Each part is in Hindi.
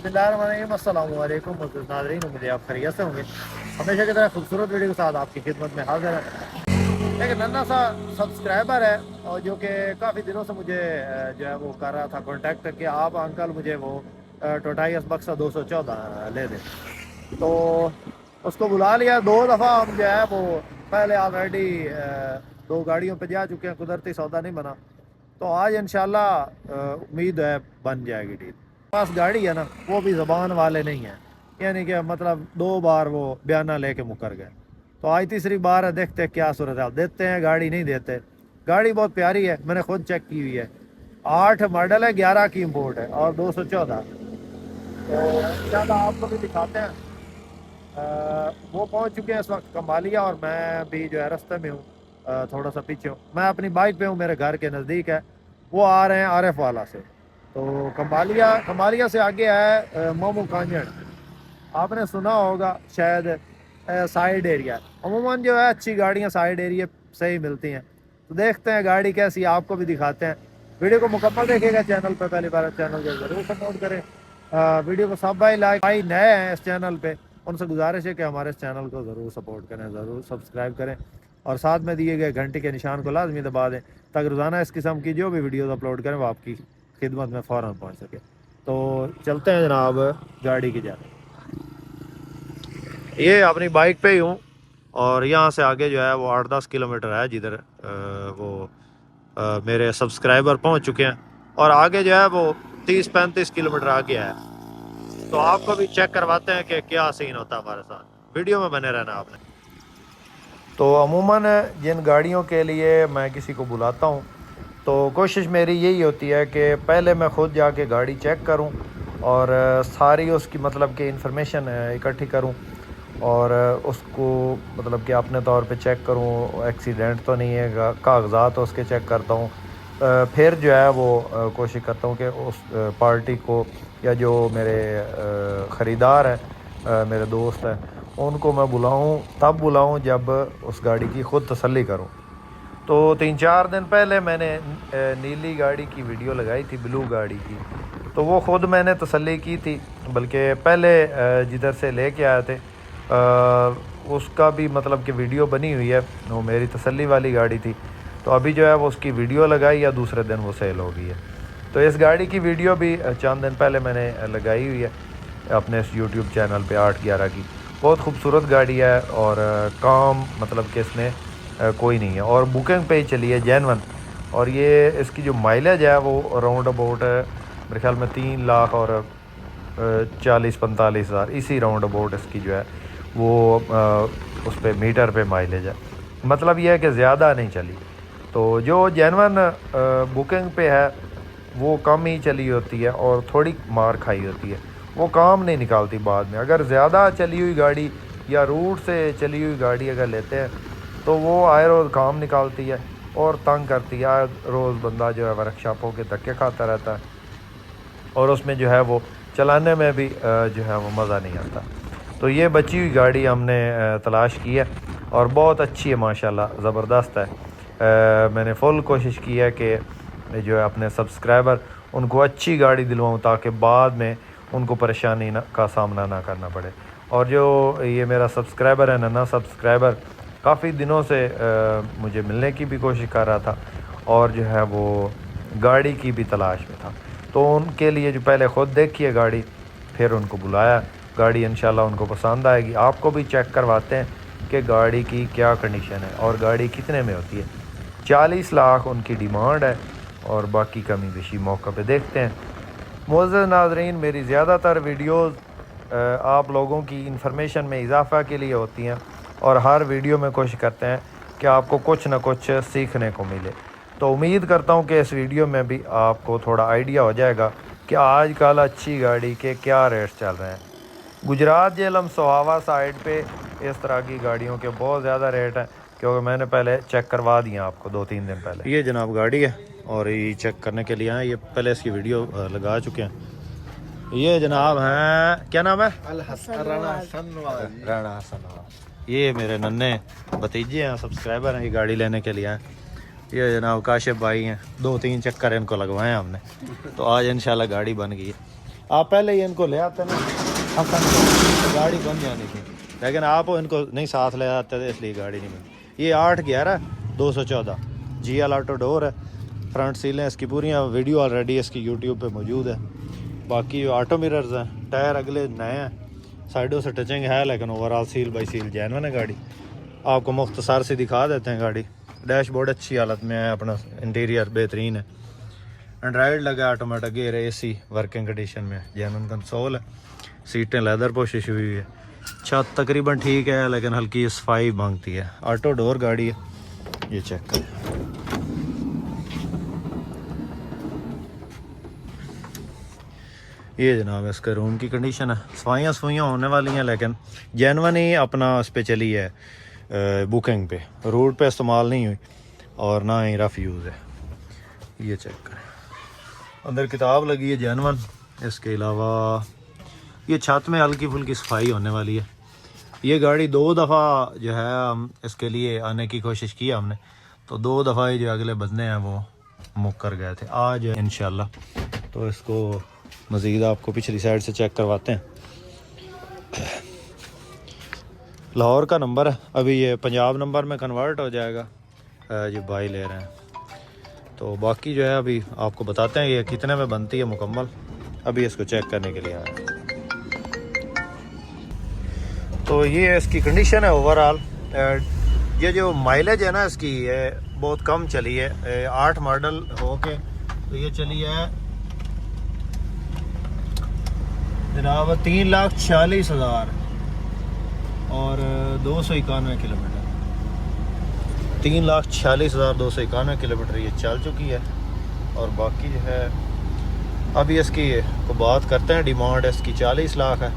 बिस्मिल्लाहिर्रहमानिर्रहीम, अस्सलामु अलैकुम मुअज़्ज़िज़ नाज़रीन, उम्मीद है आप खैरियत से होंगे। हमेशा की तरह खूबसूरत वीडियो के साथ आपकी खिदमत में हाजिर है। एक नन्हा सा सब्सक्राइबर है और जो कि काफ़ी दिनों से मुझे जो है वो कर रहा था कॉन्टैक्ट कि आप अंकल मुझे वो टोटाई बक्सा 214 ले दें। तो उसको बुला लिया, दो दफ़ा हम जो है वो पहले ऑलरेडी दो गाड़ियों पे जा चुके हैं, कुदरती सौदा नहीं बना। तो आज इंशाल्लाह उम्मीद है बन जाएगी डील। पास गाड़ी है ना, वो भी ज़बान वाले नहीं है, यानी कि मतलब दो बार वो बयाना लेके मुकर गए। तो आज तीसरी बार है, देखते हैं क्या सूरत हाल, देते हैं गाड़ी नहीं देते। गाड़ी बहुत प्यारी है, मैंने खुद चेक की हुई है। 8 मॉडल है, 11 की इम्पोर्ट है और 214। तो इंशाल्लाह आपको भी दिखाते हैं। वो पहुंच चुके हैं इस वक्त कमालिया और मैं भी जो है रास्ते में हूँ, थोड़ा सा पीछे हूँ। मैं अपनी बाइक पे हूँ, मेरे घर के नज़दीक है। वो आ रहे हैं आरएफ वाला से। तो कमालिया कमालिया से आगे है मोमू कांजड़, आपने सुना होगा शायद। साइड एरिया अमूमन जो है अच्छी गाड़ियाँ साइड एरिया से ही मिलती हैं। तो देखते हैं गाड़ी कैसी, आपको भी दिखाते हैं। वीडियो को मुकम्मल देखिएगा, चैनल पर पहली बार चैनल को ज़रूर सपोर्ट करें। वीडियो को सब भाई लाइक, भाई नए हैं इस चैनल पे, उनसे गुजारिश है कि हमारे इस चैनल को ज़रूर सपोर्ट करें, ज़रूर सब्सक्राइब करें और साथ में दिए गए घंटे के निशान को लाजमी दबा दें ताकि रोज़ाना इस किस्म की जो भी वीडियोज़ अपलोड करें वो आपकी खिदमत में फ़ौरन पहुँच सके। तो चलते हैं जनाब गाड़ी की जाने। ये अपनी बाइक पे ही हूँ और यहाँ से आगे जो है वो 8-10 किलोमीटर है जिधर मेरे सब्सक्राइबर पहुँच चुके हैं और आगे जो है वो 30-35 किलोमीटर आगे है। तो आपको भी चेक करवाते हैं कि क्या सीन होता है हमारे साथ, वीडियो में बने रहना आपने। तो अमूमन जिन गाड़ियों के लिए मैं किसी को बुलाता हूँ तो कोशिश मेरी यही होती है कि पहले मैं ख़ुद जाके गाड़ी चेक करूँ और सारी उसकी मतलब कि इंफॉर्मेशन इकट्ठी करूँ और उसको मतलब कि अपने तौर पे चेक करूँ, एक्सीडेंट तो नहीं है, कागजात उसके चेक करता हूँ। फिर जो है वो कोशिश करता हूँ कि उस पार्टी को या जो मेरे ख़रीदार हैं, मेरे दोस्त हैं, उनको मैं बुलाऊँ, तब बुलाऊँ जब उस गाड़ी की ख़ुद तसल्ली करूँ। तो 3-4 दिन पहले मैंने नीली गाड़ी की वीडियो लगाई थी, ब्लू गाड़ी की। तो वो ख़ुद मैंने तसल्ली की थी, बल्कि पहले जिधर से लेके आए थे उसका भी मतलब कि वीडियो बनी हुई है, वो मेरी तसल्ली वाली गाड़ी थी। तो अभी जो है वो उसकी वीडियो लगाई या दूसरे दिन वो सेल हो गई है। तो इस गाड़ी की वीडियो भी चंद दिन पहले मैंने लगाई हुई है अपने इस यूट्यूब चैनल पे 811 की। बहुत खूबसूरत गाड़ी है और काम मतलब कि इसमें कोई नहीं है और बुकिंग पे ही चली है जेनवन। और ये इसकी जो माइलेज है वो राउंड अबाउट मेरे ख्याल में 3 लाख और 40-45 हज़ार, इसी राउंड अबाउट इसकी जो है वो उस पर मीटर पे माइलेज है। मतलब ये है कि ज़्यादा नहीं चली। तो जो जेनवन बुकिंग पे है वो कम ही चली होती है और थोड़ी मार खाई होती है, वो काम नहीं निकालती बाद में। अगर ज़्यादा चली हुई गाड़ी या रूट से चली हुई गाड़ी अगर लेते हैं तो वो आए रोज़ काम निकालती है और तंग करती है। आए रोज़ बंदा जो है वर्कशॉपों के धक्के खाता रहता है और उसमें जो है वो चलाने में भी जो है वो मज़ा नहीं आता। तो ये बची हुई गाड़ी हमने तलाश की है और बहुत अच्छी है माशाल्लाह, ज़बरदस्त है। मैंने फुल कोशिश की है कि जो है अपने सब्सक्राइबर उनको अच्छी गाड़ी दिलवाऊँ ताकि बाद में उनको परेशानी का सामना ना करना पड़े। और जो ये मेरा सब्सक्राइबर है, नन्हा सब्सक्राइबर, काफ़ी दिनों से मुझे मिलने की भी कोशिश कर रहा था और जो है वो गाड़ी की भी तलाश में था। तो उनके लिए जो पहले ख़ुद देखी है गाड़ी, फिर उनको बुलाया। गाड़ी इंशाल्लाह उनको पसंद आएगी। आपको भी चेक करवाते हैं कि गाड़ी की क्या कंडीशन है और गाड़ी कितने में होती है। 40 लाख उनकी डिमांड है और बाकी कमी बेशी मौका पे देखते हैं। मुअज़्ज़िज़ नाज़रीन, मेरी ज़्यादातर वीडियोज़ आप लोगों की इंफॉर्मेशन में इजाफ़ा के लिए होती हैं और हर वीडियो में कोशिश करते हैं कि आपको कुछ ना कुछ सीखने को मिले। तो उम्मीद करता हूँ कि इस वीडियो में भी आपको थोड़ा आइडिया हो जाएगा कि आजकल अच्छी गाड़ी के क्या रेट्स चल रहे हैं। गुजरात जेहलम सोहावा साइड पे इस तरह की गाड़ियों के बहुत ज़्यादा रेट हैं, क्योंकि मैंने पहले चेक करवा दिया आपको 2-3 दिन पहले। ये जनाब गाड़ी है और ये चेक करने के लिए आए, ये पहले इसकी वीडियो लगा चुके हैं। ये जनाब हैं, क्या नाम है? राणा हसन। ये मेरे नन्हे भतीजे हैं, सब्सक्राइबर हैं, ये गाड़ी लेने के लिए आए। ये जनाब काशिफ भाई हैं, 2-3 चक्कर इनको लगवाए हमने, तो आज इंशाल्लाह गाड़ी बन गई है। आप पहले ही इनको ले आते ना, अब गाड़ी बन जानी थी, लेकिन आप इनको नहीं साथ ले आते थे इसलिए गाड़ी नहीं बनी। ये 811-214 GL ऑटो डोर है, फ्रंट सीलें इसकी पूरी, वीडियो ऑलरेडी इसकी यूट्यूब पे मौजूद है। बाकी ऑटो मिरर्स हैं, टायर अगले नए हैं, साइडों से टचिंग है, लेकिन overall seal by seal genuine है गाड़ी। आपको मुख्तसर से दिखा देते हैं गाड़ी। डैशबोर्ड अच्छी हालत में है, अपना इंटीरियर बेहतरीन है, एंड्रॉयड लगा, automatic gear, AC working condition में, जेन्युइन कंसोल है, सीटें लेदर पोशिश हुई है, छत तकरीबन ठीक है लेकिन हल्की सफाई मांगती है। ऑटो डोर गाड़ी है, ये चेक करें। ये जनाब इसका रूम की कंडीशन है, सफाइयाँ होने वाली हैं, लेकिन जेन्युइन ही अपना उस पर चली है, बुकिंग पे, रोड पे इस्तेमाल नहीं हुई और ना ही रफ यूज़ है। ये चेक करें, अंदर किताब लगी है जेन्युइन। इसके अलावा ये छत में हल्की फुल्की सफाई होने वाली है। ये गाड़ी 2 दफ़ा जो है हम इसके लिए आने की कोशिश की हमने, तो 2 दफ़ा ही जो अगले बंदे हैं वो मुकर गए थे। आज इंशाल्लाह तो इसको मज़ीद आपको पिछली साइड से चेक करवाते हैं। लाहौर का नंबर है, अभी ये पंजाब नंबर में कन्वर्ट हो जाएगा, जो भाई ले रहे हैं। तो बाकी जो है अभी आपको बताते हैं ये कितने में बनती है मुकम्मल, अभी इसको चेक करने के लिए आया। तो ये इसकी कंडीशन है ओवरऑल। ये जो माइलेज है ना इसकी, ये बहुत कम चली है, 8 मॉडल हो के तो ये चली है जनाब 3,46,000 और 291 किलोमीटर, 3,46,291 किलोमीटर ये चल चुकी है। और बाकी जो है अभी इसकी को बात करते हैं, डिमांड इसकी 40 लाख है,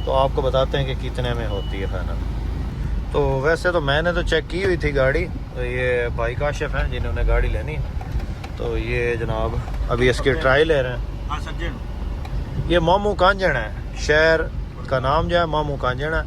तो आपको बताते हैं कि कितने में होती है फाइनल। तो वैसे तो मैंने तो चेक की हुई थी गाड़ी, तो ये भाई काशिफ हैं जिन्होंने गाड़ी लेनी है, तो ये जनाब अभी इसकी ट्राई ले रहे हैं। ये मामू कांजन है, शहर का नाम जो है मामू कांजन है,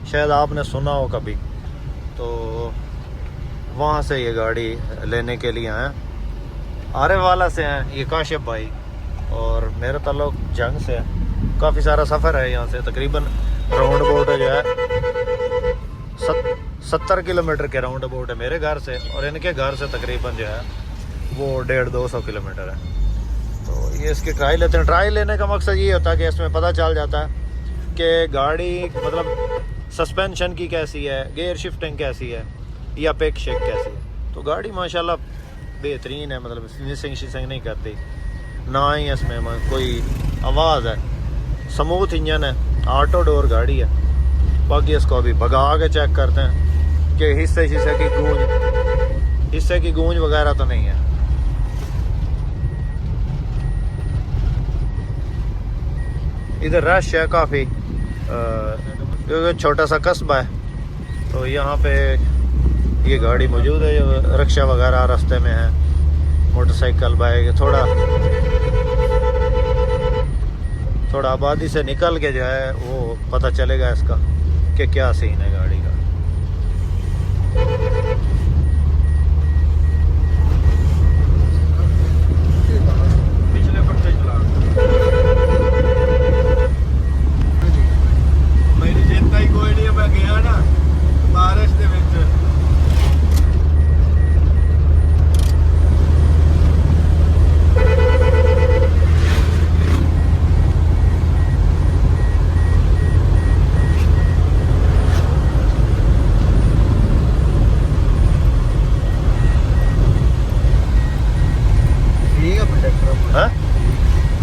शायद आपने सुना हो कभी, तो वहाँ से ये गाड़ी लेने के लिए आए। आरे वाला से हैं ये काशिफ भाई, और मेरा ताल्लुक जंग से है। काफ़ी सारा सफ़र है यहाँ से, तकरीबन राउंड अबाउट जो है 70 किलोमीटर के राउंड अबाउट है मेरे घर से, और इनके घर से तकरीबन जो है वो 150-200 किलोमीटर है। तो ये इसकी ट्राई लेते हैं। ट्राई लेने का मकसद ये होता है कि इसमें पता चल जाता है कि गाड़ी मतलब सस्पेंशन की कैसी है, गियर शिफ्टिंग कैसी है, या पिक शेक कैसी है। तो गाड़ी माशाल्लाह बेहतरीन है, मतलब मिसिंग शिसिंग नहीं करती, ना ही इसमें कोई आवाज़ है, स्मूथ इंजन है, ऑटो डोर गाड़ी है। बाकी इसको अभी भगा के चेक करते हैं कि हिस्से की गूंज वगैरह तो नहीं है। इधर रश है काफ़ी, क्योंकि छोटा सा कस्बा है, तो यहाँ पे ये गाड़ी मौजूद है। रिक्शा वगैरह रास्ते में है, मोटरसाइकिल, बाइक, थोड़ा आबादी से निकल के जो है वो पता चलेगा इसका कि क्या सीन है गाड़ी का। पिछले पट्टे चला मेरी चिंता ही कोई नहीं, मैं गया ना बारिश के विच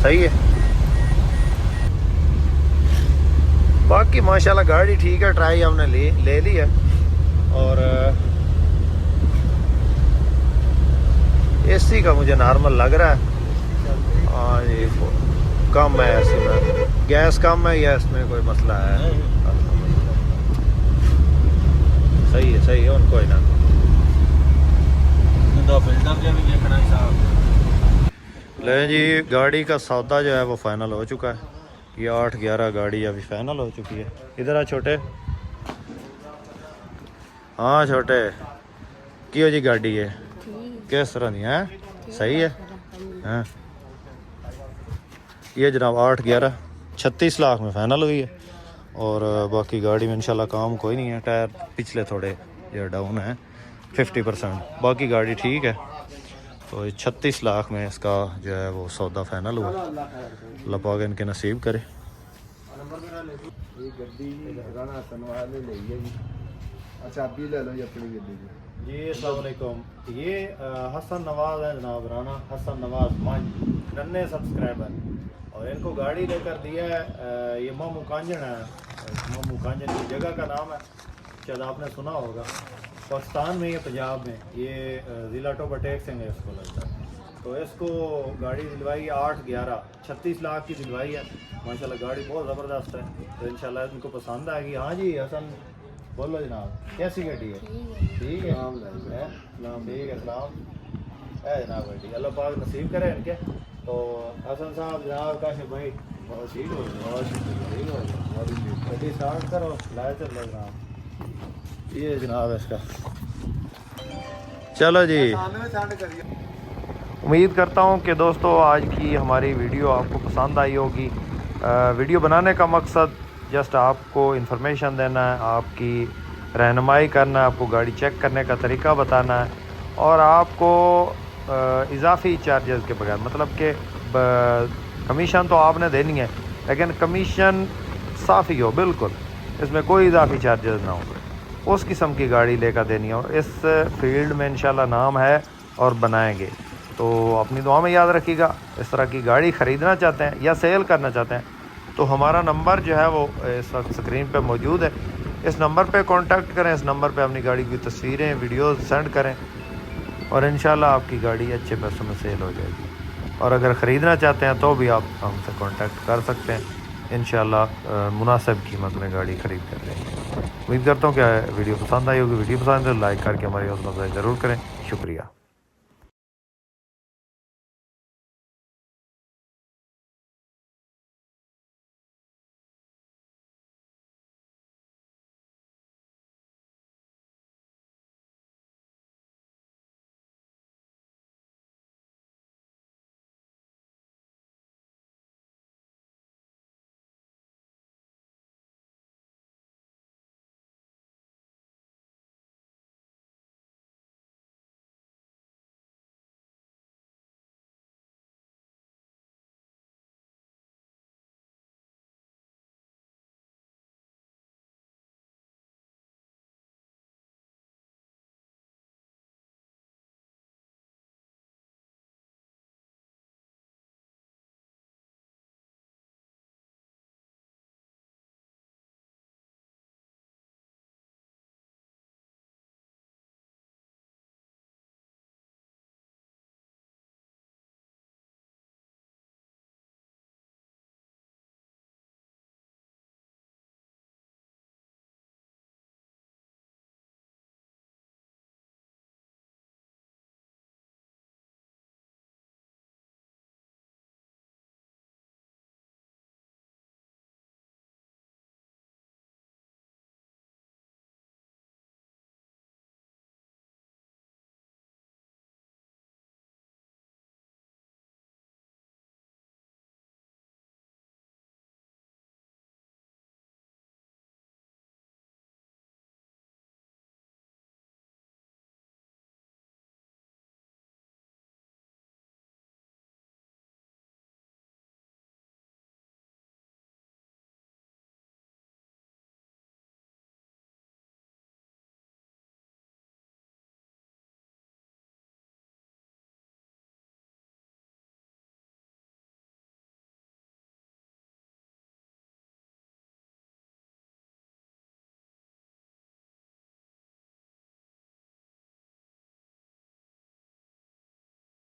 सही है। बाकी माशाल्लाह गाड़ी ठीक है, ट्राई हमने ले ली है, और एसी का मुझे नॉर्मल लग रहा है। हाँ ये कम है एसी में, गैस कम है या इसमें कोई मसला है? सही है उनको ही ना ले जी। गाड़ी का सौदा जो है वो फाइनल हो चुका है, ये 8-11 गाड़ी अभी फाइनल हो चुकी है। इधर आ छोटे, हाँ छोटे की जी गाड़ी है किस तरह दी है? सही है। हाँ ये जनाब 8/11 36 लाख में फ़ाइनल हुई है। और बाकी गाड़ी में इंशाल्लाह काम कोई नहीं है, टायर पिछले थोड़े ये डाउन है 50%, बाकी गाड़ी ठीक है। तो 36 लाख में इसका जो है वो सौदा फाइनल हुआ। अल्लाह पाक इनके नसीब करे। जी अस्सलाम वालेकुम, ये हसन नवाज़ है जनाब, राना हसन नवाज़ मंज, नन्हे सब्सक्राइबर। और इनको गाड़ी लेकर दिया है, ये मामू कांजन है, मामू कांजन की जगह का नाम है, शायद आपने सुना होगा। पाकिस्तान में या पंजाब में, ये ज़िला टोबा टेक सिंह है इसको लगता है। तो इसको गाड़ी दिलवाई 8/11 36 लाख की दिलवाई है। माशाल्लाह गाड़ी बहुत ज़बरदस्त है, तो इंशाल्लाह इनको पसंद आएगी। हाँ जी हसन बोलो जनाब, कैसी गाड़ी है? ठीक है, ठीक है, सलाम है जनाब गाड़ी, अल्लाह पाक नसीब करे इनके। तो हसन साहब जनाब काशिफ भाई बहुत ठीक हो, गाड़ी स्टार्ट करो, लाए चल जनाब, ये जनाब है इसका। चलो जी, उम्मीद करता हूँ कि दोस्तों आज की हमारी वीडियो आपको पसंद आई होगी। वीडियो बनाने का मकसद जस्ट आपको इन्फॉर्मेशन देना है, आपकी रहनुमाई करना है, आपको गाड़ी चेक करने का तरीका बताना है, और आपको इजाफी चार्जेस के बगैर, मतलब कि कमीशन तो आपने देनी है, लेकिन कमीशन साफ़ी हो बिल्कुल, इसमें कोई इजाफी चार्जेस ना हो, उस किस्म की गाड़ी लेकर देनी हो। इस फील्ड में इंशाल्लाह नाम है और बनाएंगे। तो अपनी दुआ में याद रखिएगा। इस तरह की गाड़ी ख़रीदना चाहते हैं या सेल करना चाहते हैं तो हमारा नंबर जो है वो इस वक्त स्क्रीन पे मौजूद है, इस नंबर पे कांटेक्ट करें। इस नंबर पे अपनी गाड़ी की तस्वीरें वीडियोस सेंड करें और इंशाल्लाह आपकी गाड़ी अच्छे पैसों में सेल हो जाएगी। और अगर ख़रीदना चाहते हैं तो भी आप हमसे कांटेक्ट कर सकते हैं, इंशाल्लाह मुनासिब कीमत में गाड़ी ख़रीद कर लेंगे। उम्मीद करता हूँ कि वीडियो पसंद आई होगी। वीडियो पसंद है तो लाइक करके हमारी हौसला अफजाई ज़रूर करें। शुक्रिया।